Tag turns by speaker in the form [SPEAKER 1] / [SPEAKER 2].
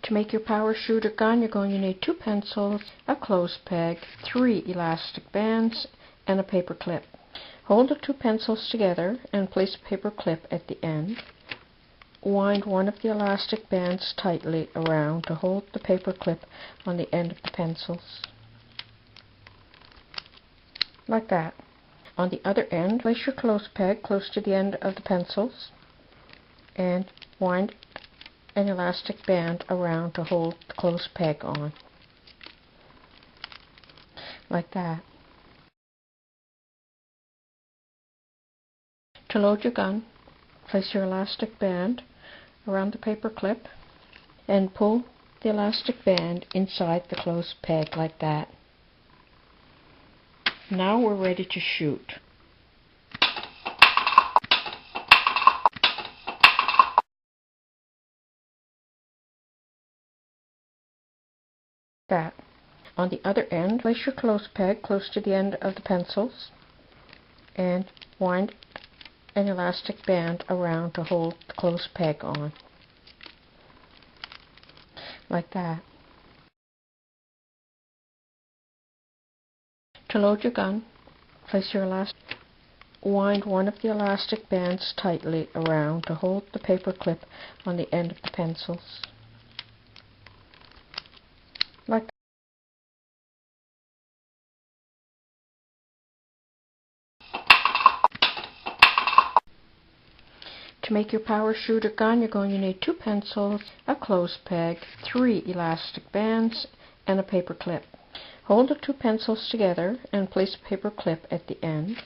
[SPEAKER 1] To make your power shooter gun, you're going to need 2 pencils, a clothes peg, 3 elastic bands, and a paper clip. Hold the 2 pencils together and place a paper clip at the end. Wind one of the elastic bands tightly around to hold the paper clip on the end of the pencils. Like that. On the other end, place your clothes peg close to the end of the pencils and wind an elastic band around to hold the clothes peg on. Like that. To load your gun, place your elastic band around the paper clip and pull the elastic band inside the clothes peg like that. Now we're ready to shoot. That. On the other end, place your clothes peg close to the end of the pencils and wind an elastic band around to hold the clothes peg on. Like that. To load your gun, place your wind one of the elastic bands tightly around to hold the paper clip on the end of the pencils. Like that. To make your power shooter gun, you're going to need 2 pencils, a clothes peg, 3 elastic bands, and a paper clip. Hold the 2 pencils together and place a paper clip at the end.